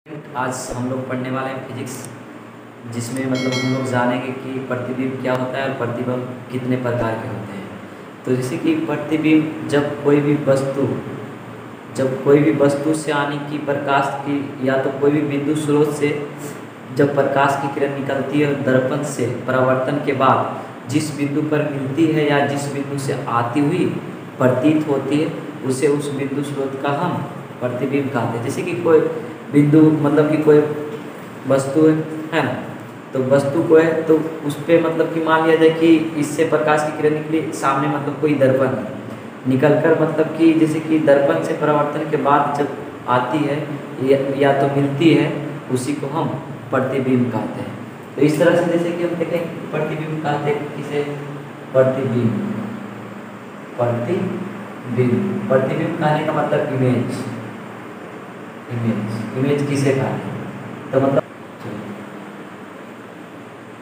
आज हम लोग पढ़ने वाले हैं फिजिक्स, जिसमें मतलब हम लोग जानेंगे कि प्रतिबिंब क्या होता है और प्रतिबिंब कितने प्रकार के होते हैं। तो जैसे कि प्रतिबिंब जब कोई भी वस्तु से आने की प्रकाश की या तो कोई भी बिंदु स्रोत से जब प्रकाश की किरण निकलती है और दर्पण से परावर्तन के बाद जिस बिंदु पर मिलती है या जिस बिंदु से आती हुई प्रतीत होती है उसे उस बिंदु स्रोत का हम प्रतिबिंब कहते हैं। जैसे कि कोई बिंदु मतलब कि कोई वस्तु है ना, तो वस्तु को है तो उस पर मतलब कि मान लिया जाए कि इससे प्रकाश की किरण निकली, सामने मतलब कोई दर्पण है, निकल कर मतलब कि जैसे कि दर्पण से परावर्तन के बाद जब आती है या तो मिलती है उसी को हम प्रतिबिंब कहते हैं। तो इस तरह से जैसे कि हम देखें प्रतिबिंब कहते हैं किसे, प्रतिबिंब प्रतिबिंब प्रतिबिंब कहने का मतलब इमेज किसे कहते हैं, तो मतलब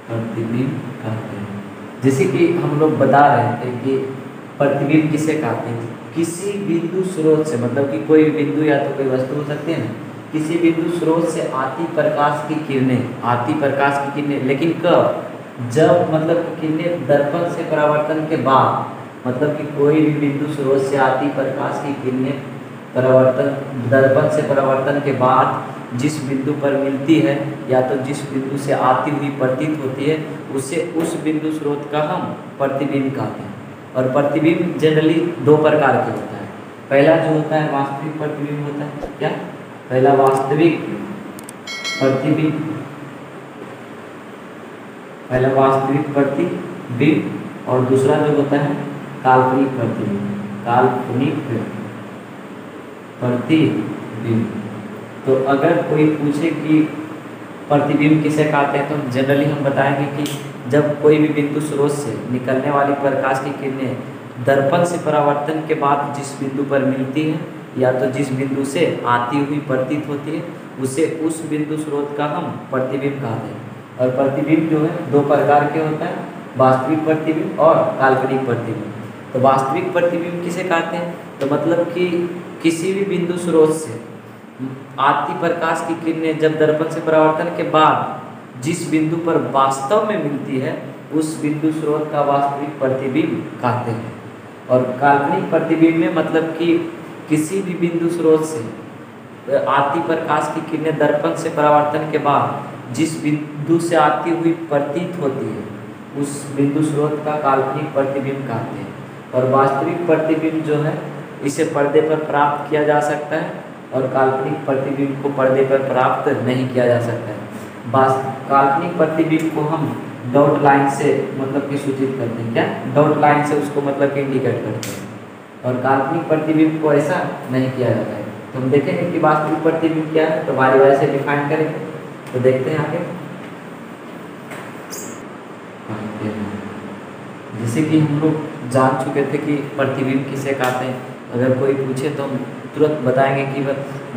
प्रतिबिंब कहते हैं। जैसे कि हम लोग बता रहे थे कि प्रतिबिंब किसे कहते हैं, किसी बिंदु स्रोत से मतलब कि कोई बिंदु या तो कोई वस्तु हो सकती है ना, किसी बिंदु स्रोत से आती प्रकाश की किरणें, लेकिन कब, जब मतलब कि किरणें दर्पण से परावर्तन के बाद, मतलब कि कोई भी बिंदु स्रोत से आती प्रकाश की किरणें दर्पण से परावर्तन के बाद जिस बिंदु पर मिलती है या तो जिस बिंदु से आती हुई प्रतीत होती है उसे उस बिंदु स्रोत का हम प्रतिबिंब कहते हैं। और प्रतिबिंब जनरली दो प्रकार के होता है। पहला जो होता है वास्तविक प्रतिबिंब होता है, क्या, पहला वास्तविक प्रतिबिंब और दूसरा जो होता है काल्पनिक प्रतिबिंब। तो अगर कोई पूछे कि प्रतिबिंब किसे कहते हैं तो जनरली हम बताएंगे कि जब कोई भी बिंदु स्रोत से निकलने वाली प्रकाश की किरणें दर्पण से परावर्तन के बाद जिस बिंदु पर मिलती है या तो जिस बिंदु से आती हुई प्रतीत होती है उसे उस बिंदु स्रोत का हम प्रतिबिंब कहते हैं। और प्रतिबिंब जो है दो प्रकार के होता है, वास्तविक प्रतिबिंब और काल्पनिक प्रतिबिंब। तो वास्तविक प्रतिबिंब किसे कहते हैं, तो मतलब कि किसी भी बिंदु स्रोत से आती प्रकाश की किरणें जब दर्पण से परावर्तन के बाद जिस बिंदु पर वास्तव में मिलती है उस बिंदु स्रोत का वास्तविक प्रतिबिंब कहते हैं। और काल्पनिक प्रतिबिंब में मतलब कि किसी भी बिंदु स्रोत से आती प्रकाश की किरणें दर्पण से परावर्तन के बाद जिस बिंदु से आती हुई प्रतीत होती है उस बिंदु स्रोत का काल्पनिक प्रतिबिंब कहते हैं। और वास्तविक प्रतिबिंब जो है इसे पर्दे पर प्राप्त किया जा सकता है और काल्पनिक प्रतिबिंब को पर्दे पर प्राप्त नहीं किया जा सकता है। काल्पनिक प्रतिबिंब को हम डॉट लाइन से मतलब कि सूचित करते हैं, क्या, डॉट लाइन से उसको मतलब कि इंडिकेट करते हैं, और काल्पनिक प्रतिबिंब को ऐसा नहीं किया जाता है। तो हम देखेंगे कि वास्तविक प्रतिबिंब क्या है, तो बारी बारी से डिफाइन करेंगे। तो देखते हैं आगे, जैसे कि हम लोग जान चुके थे कि प्रतिबिंब किसे कहते हैं। अगर कोई पूछे तो हम तुरंत बताएंगे कि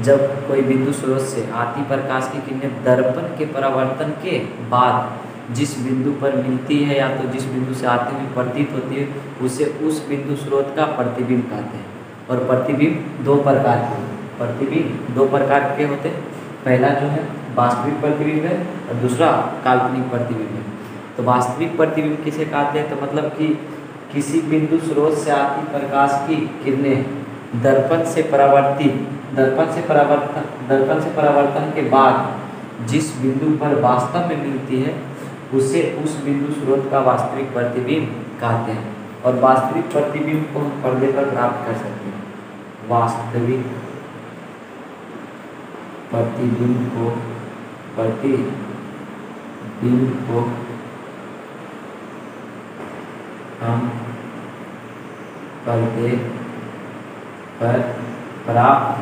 जब कोई बिंदु स्रोत से आती प्रकाश की किरणें दर्पण के परावर्तन के बाद जिस बिंदु पर मिलती है या तो जिस बिंदु से आती हुई प्रतीत होती है उसे उस बिंदु स्रोत का प्रतिबिंब कहते हैं। और प्रतिबिंब दो प्रकार के होते हैं। पहला जो है वास्तविक प्रतिबिंब है और दूसरा काल्पनिक प्रतिबिंब है। तो वास्तविक प्रतिबिंब किसे कहते हैं, तो मतलब कि किसी बिंदु स्रोत से आती प्रकाश की किरणें दर्पण से परावर्तन के बाद जिस बिंदु पर वास्तव में मिलती है उसे उस बिंदु स्रोत का वास्तविक प्रतिबिंब कहते हैं। और वास्तविक प्रतिबिंब को हम पर्दे पर प्राप्त कर सकते हैं। वास्तविक प्रतिबिंब को हम पर्दे पर प्राप्त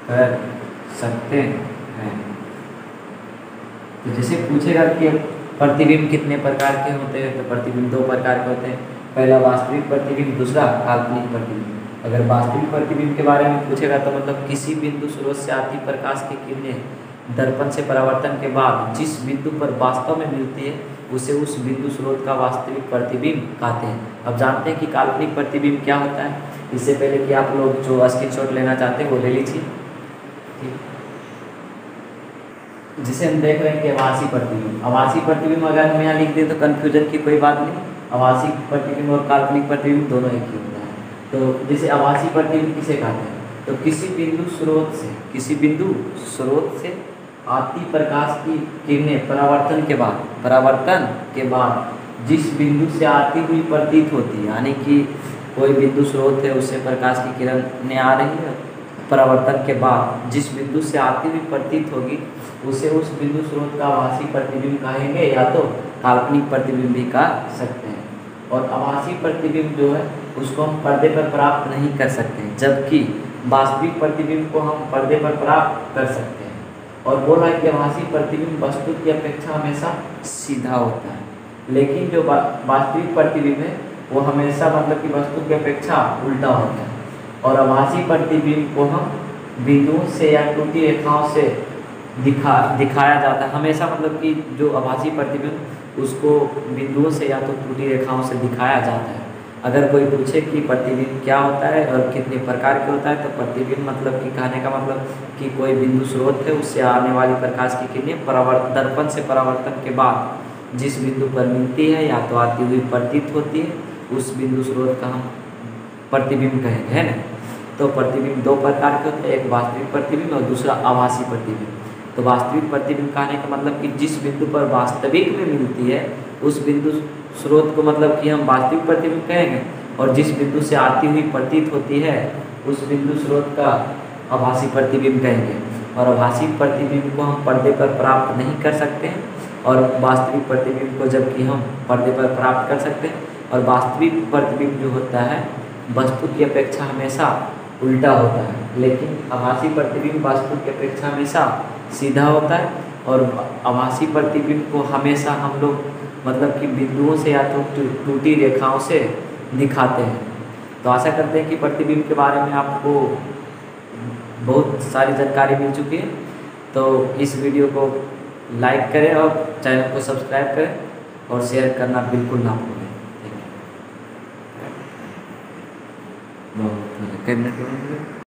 कर सकते हैं। तो जैसे पूछेगा कि प्रतिबिंब कितने प्रकार के होते हैं, तो प्रतिबिंब दो प्रकार के होते हैं। पहला वास्तविक प्रतिबिंब, दूसरा काल्पनिक प्रतिबिंब। अगर वास्तविक प्रतिबिंब के बारे में पूछेगा तो मतलब किसी बिंदु स्रोत से आती प्रकाश की किरणें दर्पण से परावर्तन के बाद जिस बिंदु पर वास्तव में मिलती है उसे उस बिंदु स्रोत का वास्तविक प्रतिबिंब कहते हैं। अब जानते हैं कि काल्पनिक प्रतिबिंब क्या होता है। इससे पहले कि आप लोग जो स्क्रीनशॉट लेना चाहते हैं वो ले लीजिए, ठीक। जिसे हम देख रहे हैं कि आभासी प्रतिबिंब। आभासी प्रतिबिंब अगर हम यहाँ लिख दें तो कन्फ्यूजन की कोई बात नहीं। आभासी प्रतिबिंब और काल्पनिक प्रतिबिंब दोनों एक ही होता है। तो जैसे आभासी प्रतिबिंब किसे कहते हैं, तो किसी बिंदु स्रोत से आती प्रकाश की किरणें परावर्तन के बाद जिस बिंदु से आती हुई प्रतीत होती है, यानी कि कोई बिंदु स्रोत है उससे प्रकाश की किरणें आ रही है, परावर्तन के बाद जिस बिंदु से आती हुई प्रतीत होगी उसे उस बिंदु स्रोत का आभासी प्रतिबिंब कहेंगे या तो काल्पनिक प्रतिबिंब भी कह सकते हैं। और आभासी प्रतिबिंब जो है उसको हम पर्दे पर प्राप्त नहीं कर सकते, जबकि वास्तविक प्रतिबिंब को हम पर्दे पर प्राप्त कर सकते हैं। और बोला कि आभासी प्रतिबिंब वस्तु की अपेक्षा हमेशा सीधा होता है, लेकिन जो वास्तविक प्रतिबिंब है वो हमेशा मतलब कि वस्तु की अपेक्षा उल्टा होता है। और आभासी प्रतिबिंब को हम बिंदुओं से या टूटी रेखाओं से दिखाया जाता है हमेशा, मतलब कि जो आभासी प्रतिबिंब उसको बिंदुओं से या तो टूटी रेखाओं से दिखाया जाता है। अगर कोई पूछे कि प्रतिबिंब क्या होता है और कितने प्रकार के होता है, तो प्रतिबिंब मतलब कि कहने का मतलब कि कोई बिंदु स्रोत है उससे आने वाली प्रकाश की किरणें दर्पण से परावर्तन के बाद जिस बिंदु पर मिलती है या तो आती हुई प्रतीत होती है, उस बिंदु स्रोत का हम प्रतिबिंब कहेंगे, है ना। तो प्रतिबिंब दो प्रकार के होते हैं, एक वास्तविक प्रतिबिंब और दूसरा आभासी प्रतिबिंब। तो वास्तविक प्रतिबिंब कहने का मतलब कि जिस बिंदु पर वास्तविक में मिलती है उस बिंदु स्रोत को मतलब कि हम वास्तविक प्रतिबिंब कहेंगे, और जिस बिंदु से आती हुई प्रतीत होती है उस बिंदु स्रोत का आभासी प्रतिबिंब कहेंगे। और आभासी प्रतिबिंब को हम पर्दे पर प्राप्त नहीं कर सकते हैं, और वास्तविक प्रतिबिंब को जबकि हम पर्दे पर प्राप्त कर सकते हैं। और वास्तविक प्रतिबिंब जो होता है वस्तु की अपेक्षा हमेशा उल्टा होता है, लेकिन आभासी प्रतिबिंब वस्तु की अपेक्षा हमेशा सीधा होता है। और आभासी प्रतिबिंब को हमेशा हम लोग मतलब कि बिंदुओं से या तो टूटी रेखाओं से दिखाते हैं। तो आशा करते हैं कि प्रतिबिंब के बारे में आपको बहुत सारी जानकारी मिल चुकी है। तो इस वीडियो को लाइक करें और चैनल को सब्सक्राइब करें और शेयर करना बिल्कुल ना भूलें। Thank you. बहुत